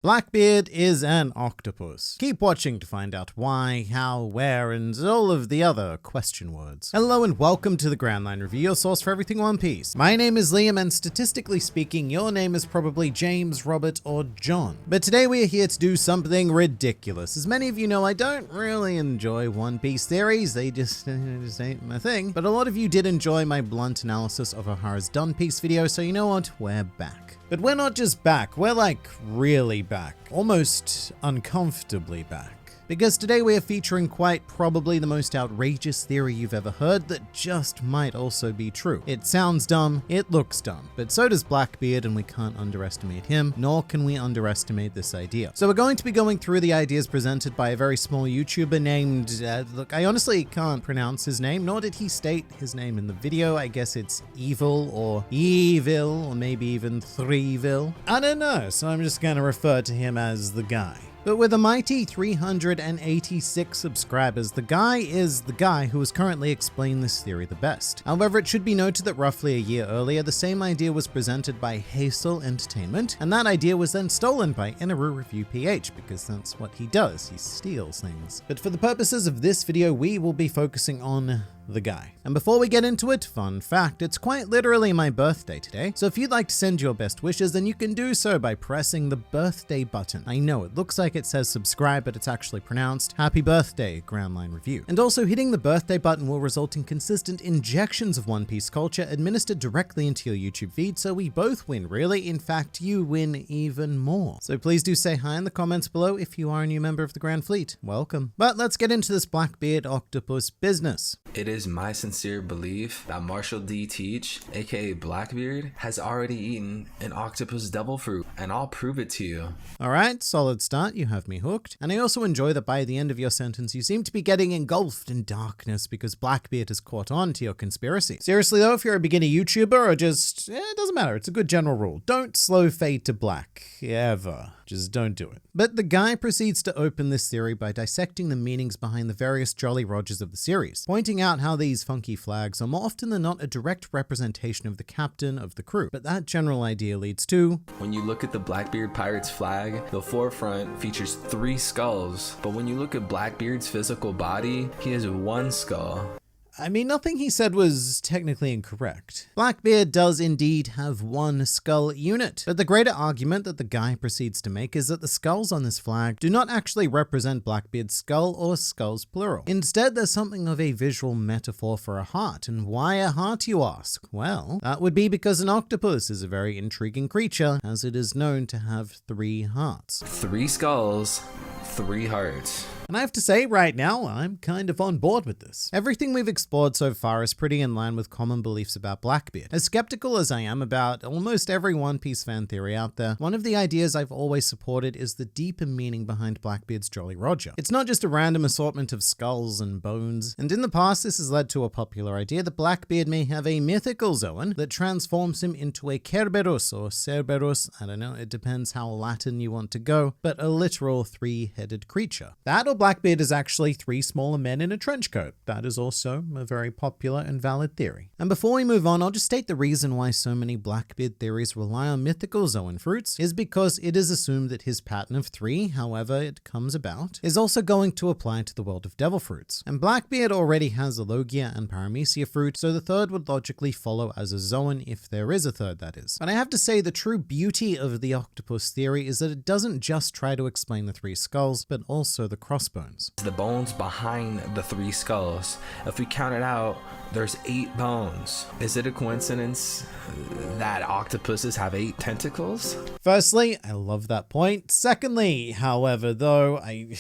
Blackbeard is an octopus. Keep watching to find out why, how, where, and all of the other question words. Hello and welcome to the Grand Line Review, your source for everything One Piece. My name is Liam, and statistically speaking, your name is probably James, Robert, or John. But today we are here to do something ridiculous. As many of you know, I don't really enjoy One Piece theories. They just ain't my thing. But a lot of you did enjoy my blunt analysis of Ohara's Done Piece video, so you know what? We're back. But we're not just back, we're like really back. Almost uncomfortably back. Because today we are featuring quite probably the most outrageous theory you've ever heard that just might also be true. It sounds dumb, it looks dumb, but so does Blackbeard, and we can't underestimate him, nor can we underestimate this idea. So we're going to be going through the ideas presented by a very small YouTuber named, look, I honestly can't pronounce his name, nor did he state his name in the video. I guess it's Evil, or maybe even Threeville. I don't know, so I'm just gonna refer to him as the guy. But with a mighty 386 subscribers, the guy is the guy who has currently explained this theory the best. However, it should be noted that roughly a year earlier, the same idea was presented by Hasel Entertainment, and that idea was then stolen by Inaru Review PH, because that's what he does, he steals things. But for the purposes of this video, we will be focusing on the guy. And before we get into it, fun fact, it's quite literally my birthday today. So if you'd like to send your best wishes, then you can do so by pressing the birthday button. I know it looks like it says subscribe, but it's actually pronounced happy birthday, Grand Line Review. And also hitting the birthday button will result in consistent injections of One Piece culture administered directly into your YouTube feed, so we both win, really. In fact, you win even more. So please do say hi in the comments below if you are a new member of the Grand Fleet. Welcome. But let's get into this Blackbeard octopus business. It is my sincere belief that Marshall D. Teach, aka Blackbeard, has already eaten an octopus devil fruit, and I'll prove it to you. Alright, solid start, you have me hooked. And I also enjoy that by the end of your sentence you seem to be getting engulfed in darkness because Blackbeard has caught on to your conspiracy. Seriously though, if you're a beginner YouTuber or just, it doesn't matter, it's a good general rule. Don't slow fade to black, ever. Just don't do it. But the guy proceeds to open this theory by dissecting the meanings behind the various Jolly Rogers of the series, pointing out how these funky flags are more often than not a direct representation of the captain of the crew. But that general idea leads to, when you look at the Blackbeard Pirates flag, the forefront features 3 skulls, but when you look at Blackbeard's physical body, he has 1 skull. I mean, nothing he said was technically incorrect. Blackbeard does indeed have 1 skull unit, but the greater argument that the guy proceeds to make is that the skulls on this flag do not actually represent Blackbeard's skull or skulls plural. Instead, there's something of a visual metaphor for a heart. And why a heart, you ask? Well, that would be because an octopus is a very intriguing creature, as it is known to have 3 hearts. 3 skulls, 3 hearts. And I have to say, right now, I'm kind of on board with this. Everything we've explored so far is pretty in line with common beliefs about Blackbeard. As skeptical as I am about almost every One Piece fan theory out there, one of the ideas I've always supported is the deeper meaning behind Blackbeard's Jolly Roger. It's not just a random assortment of skulls and bones, and in the past this has led to a popular idea that Blackbeard may have a mythical Zoan that transforms him into a Kerberos or Cerberus, I don't know, it depends how Latin you want to go, but a literal 3-headed creature. That or Blackbeard is actually 3 smaller men in a trench coat. That is also a very popular and valid theory. And before we move on, I'll just state the reason why so many Blackbeard theories rely on mythical Zoan fruits is because it is assumed that his pattern of 3, however it comes about, is also going to apply to the world of devil fruits. And Blackbeard already has a Logia and Paramecia fruit, so the third would logically follow as a Zoan if there is a third, that is. But I have to say the true beauty of the octopus theory is that it doesn't just try to explain the 3 skulls, but also the crossbones. The bones behind the 3 skulls. If we count it out, there's 8 bones. Is it a coincidence that octopuses have 8 tentacles? Firstly, I love that point. Secondly, however, though, I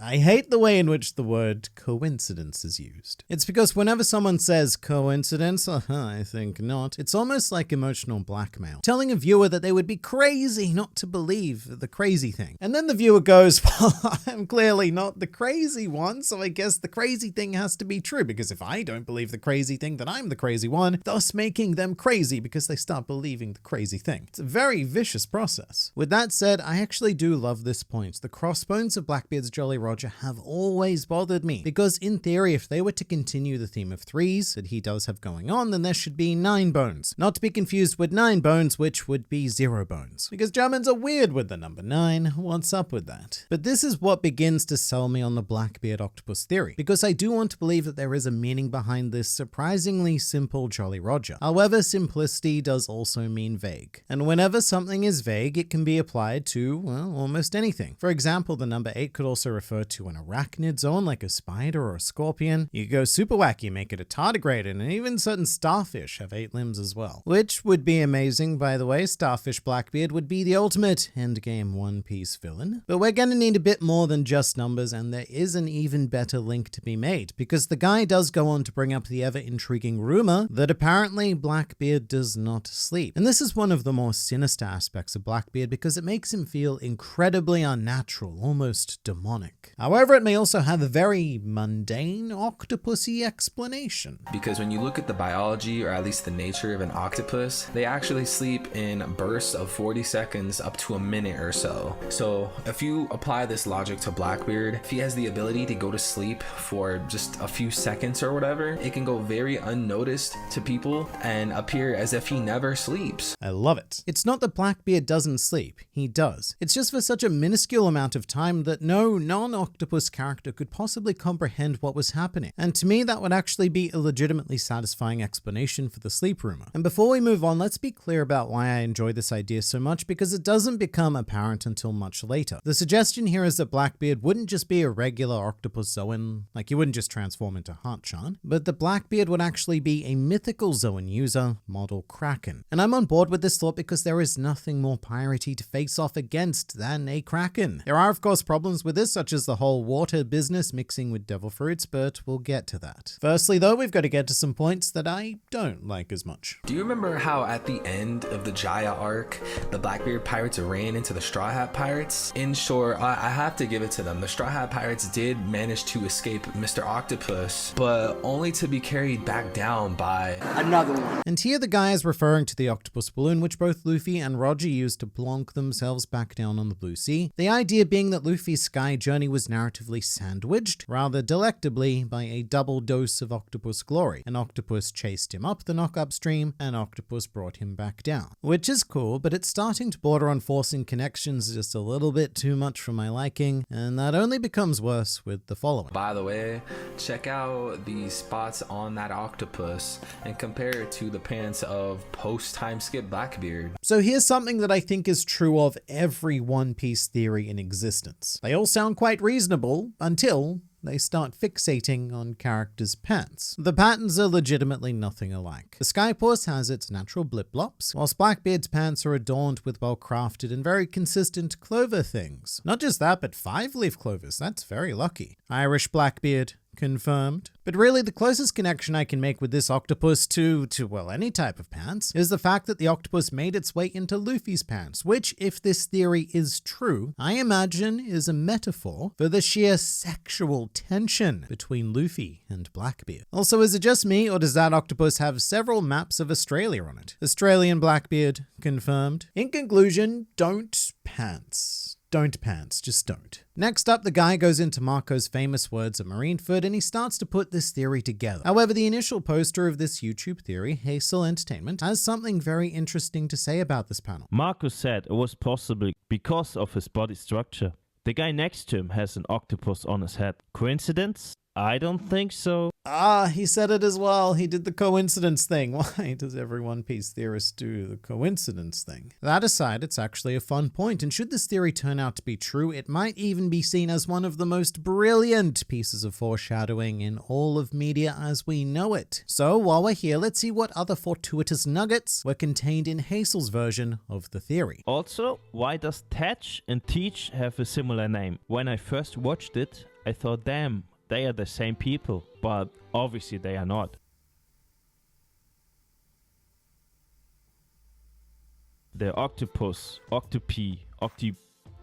hate the way in which the word coincidence is used. It's because whenever someone says coincidence, I think not, it's almost like emotional blackmail, telling a viewer that they would be crazy not to believe the crazy thing. And then the viewer goes, well, I'm clearly not not the crazy one, so I guess the crazy thing has to be true, because if I don't believe the crazy thing, then I'm the crazy one, thus making them crazy because they start believing the crazy thing. It's a very vicious process. With that said, I actually do love this point. The crossbones of Blackbeard's Jolly Roger have always bothered me, because in theory, if they were to continue the theme of threes that he does have going on, then there should be 9 bones. Not to be confused with 9 bones, which would be 0 bones. Because Germans are weird with the number 9. What's up with that? But this is what begins to sell me on the Blackbeard octopus theory, because I do want to believe that there is a meaning behind this surprisingly simple Jolly Roger. However, simplicity does also mean vague. And whenever something is vague, it can be applied to, well, almost anything. For example, the number 8 could also refer to an arachnid zone like a spider or a scorpion. You go super wacky, make it a tardigrade, and even certain starfish have 8 limbs as well. Which would be amazing, by the way. Starfish Blackbeard would be the ultimate endgame One Piece villain. But we're gonna need a bit more than just numbers, and there is an even better link to be made, because the guy does go on to bring up the ever-intriguing rumor that apparently Blackbeard does not sleep. And this is one of the more sinister aspects of Blackbeard, because it makes him feel incredibly unnatural, almost demonic. However, it may also have a very mundane, octopusy explanation. Because when you look at the biology, or at least the nature of an octopus, they actually sleep in bursts of 40 seconds up to a minute or so. So if you apply this logic to Blackbeard, if he has the ability to go to sleep for just a few seconds or whatever, it can go very unnoticed to people and appear as if he never sleeps. I love it. It's not that Blackbeard doesn't sleep, he does. It's just for such a minuscule amount of time that no non-octopus character could possibly comprehend what was happening. And to me, that would actually be a legitimately satisfying explanation for the sleep rumor. And before we move on, let's be clear about why I enjoy this idea so much, because it doesn't become apparent until much later. The suggestion here is that Blackbeard wouldn't just be a regular octopus Zoan, like he wouldn't just transform into Heartchan, but that Blackbeard would actually be a mythical Zoan user, model Kraken. And I'm on board with this thought because there is nothing more piratey to face off against than a Kraken. There are of course problems with this, such as the whole water business mixing with devil fruits, but we'll get to that. Firstly though, we've got to get to some points that I don't like as much. Do you remember how at the end of the Jaya arc, the Blackbeard pirates ran into the Straw Hat pirates? In short, I have to give it to them. The Straw Hat pirates did manage to escape Mr. Octopus, but only to be carried back down by another one. And here the guy is referring to the octopus balloon, which both Luffy and Roger used to plonk themselves back down on the blue sea. The idea being that Luffy's sky journey was narratively sandwiched, rather delectably, by a double dose of octopus glory. An octopus chased him up the knock-up stream, and octopus brought him back down. Which is cool, but it's starting to border on forcing connections just a little bit too much for my liking, and that only becomes worse with the following. By the way, check out the spots on that octopus and compare it to the pants of post-time skip Blackbeard. So here's something that I think is true of every One Piece theory in existence. They all sound quite reasonable until they start fixating on characters' pants. The patterns are legitimately nothing alike. The Skypuss has its natural blip-blops, whilst Blackbeard's pants are adorned with well-crafted and very consistent clover things. Not just that, but 5-leaf clovers. That's very lucky. Irish Blackbeard. Confirmed. But really, the closest connection I can make with this octopus to well, any type of pants, is the fact that the octopus made its way into Luffy's pants, which, if this theory is true, I imagine is a metaphor for the sheer sexual tension between Luffy and Blackbeard. Also, is it just me, or does that octopus have several maps of Australia on it? Australian Blackbeard, confirmed. In conclusion, don't pants. Don't pants, just don't. Next up, the guy goes into Marco's famous words of Marineford, and he starts to put this theory together. However, the initial poster of this YouTube theory, Hasel Entertainment, has something very interesting to say about this panel. Marco said it was possible because of his body structure. The guy next to him has an octopus on his head. Coincidence? I don't think so. Ah, he said it as well. He did the coincidence thing. Why does every One Piece theorist do the coincidence thing? That aside, it's actually a fun point, and should this theory turn out to be true, it might even be seen as one of the most brilliant pieces of foreshadowing in all of media as we know it. So while we're here, let's see what other fortuitous nuggets were contained in Hasel's version of the theory. Also, why does Tetch and Teach have a similar name? When I first watched it, I thought, damn, they are the same people, but obviously they are not. The octopus, octopi,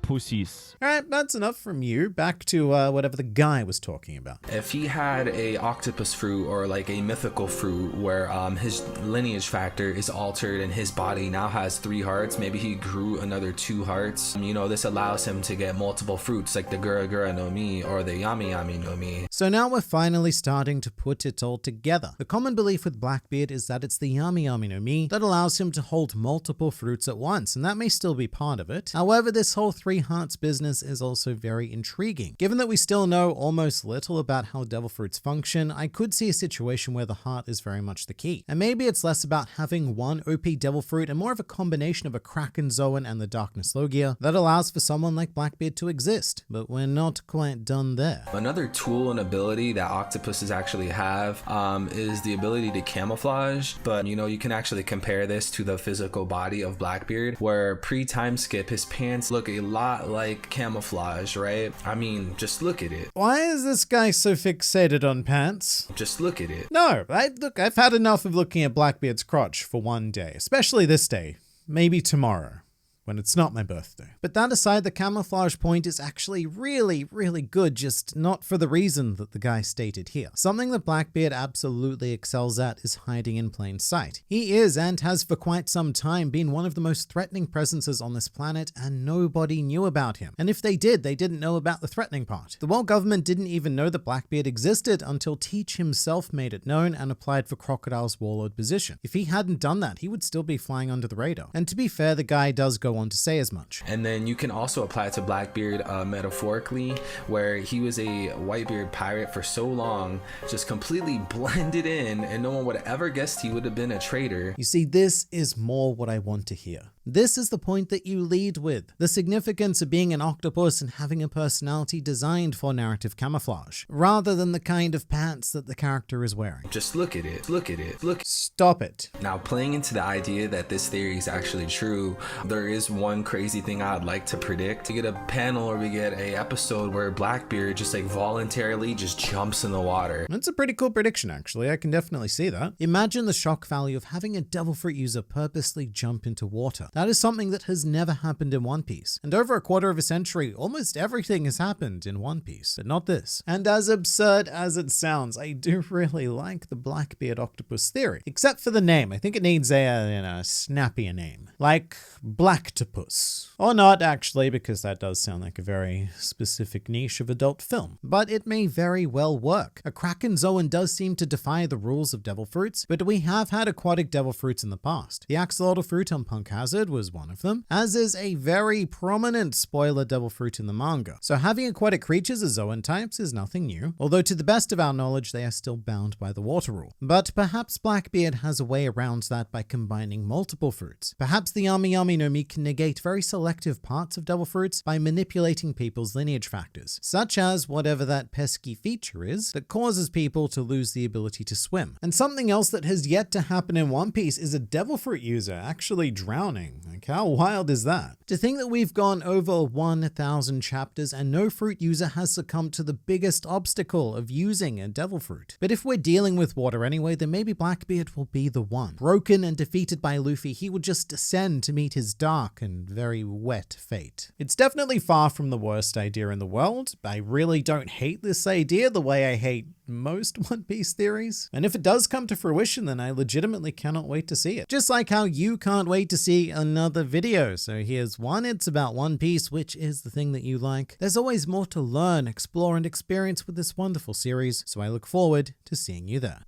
pussies. Alright, that's enough from you. Back to whatever the guy was talking about. If he had a octopus fruit or like a mythical fruit where his lineage factor is altered and his body now has 3 hearts, maybe he grew another 2 hearts. You know, this allows him to get multiple fruits like the Gura Gura no Mi or the Yami Yami no Mi. So now we're finally starting to put it all together. The common belief with Blackbeard is that it's the Yami Yami no Mi that allows him to hold multiple fruits at once, and that may still be part of it. However, this whole 3 hearts business is also very intriguing. Given that we still know almost little about how devil fruits function, I could see a situation where the heart is very much the key. And maybe it's less about having one OP devil fruit and more of a combination of a Kraken Zoan and the Darkness Logia that allows for someone like Blackbeard to exist, but we're not quite done there. Another tool and ability that octopuses actually have is the ability to camouflage, but you know, you can actually compare this to the physical body of Blackbeard, where pre-time skip his pants look a lot like camouflage, right? I mean, just look at it. Why is this guy so fixated on pants? Just look at it. No, I've had enough of looking at Blackbeard's crotch for one day, especially this day, maybe tomorrow, when it's not my birthday. But that aside, the camouflage point is actually really, really good, just not for the reason that the guy stated here. Something that Blackbeard absolutely excels at is hiding in plain sight. He is, and has for quite some time, been one of the most threatening presences on this planet, and nobody knew about him. And if they did, they didn't know about the threatening part. The world government didn't even know that Blackbeard existed until Teach himself made it known and applied for Crocodile's warlord position. If he hadn't done that, he would still be flying under the radar. And to be fair, the guy does go on to say as much. And then you can also apply it to Blackbeard metaphorically, where he was a Whitebeard pirate for so long, just completely blended in, and no one would have ever guessed he would have been a traitor. You see, this is more what I want to hear. This is the point that you lead with. The significance of being an octopus and having a personality designed for narrative camouflage, rather than the kind of pants that the character is wearing. Just look at it. Look at it. Look. Stop it. Now, playing into the idea that this theory is actually true, there is one crazy thing I'd like to predict. To get a panel or we get a episode where Blackbeard just like voluntarily just jumps in the water. That's a pretty cool prediction, actually. I can definitely see that. Imagine the shock value of having a devil fruit user purposely jump into water. That is something that has never happened in One Piece. And over a quarter of a century, almost everything has happened in One Piece, but not this. And as absurd as it sounds, I do really like the Blackbeard octopus theory. Except for the name. I think it needs a snappier name. Like Blacktopus. Or not, actually, because that does sound like a very specific niche of adult film. But it may very well work. A Kraken Zoan does seem to defy the rules of devil fruits, but we have had aquatic devil fruits in the past. The axolotl fruit on Punk Hazard was one of them, as is a very prominent spoiler devil fruit in the manga. So having aquatic creatures as Zoan types is nothing new, although to the best of our knowledge they are still bound by the water rule. But perhaps Blackbeard has a way around that by combining multiple fruits. Perhaps the Yami Yami no Mi can negate very selective parts of devil fruits by manipulating people's lineage factors, such as whatever that pesky feature is that causes people to lose the ability to swim. And something else that has yet to happen in One Piece is a devil fruit user actually drowning. Like, how wild is that? To think that we've gone over 1,000 chapters and no fruit user has succumbed to the biggest obstacle of using a devil fruit. But if we're dealing with water anyway, then maybe Blackbeard will be the one. Broken and defeated by Luffy, he would just descend to meet his dark and very wet fate. It's definitely far from the worst idea in the world. I really don't hate this idea the way I hate most One Piece theories. And if it does come to fruition, then I legitimately cannot wait to see it. Just like how you can't wait to see another video. So here's one, it's about One Piece, which is the thing that you like. There's always more to learn, explore, and experience with this wonderful series, so I look forward to seeing you there.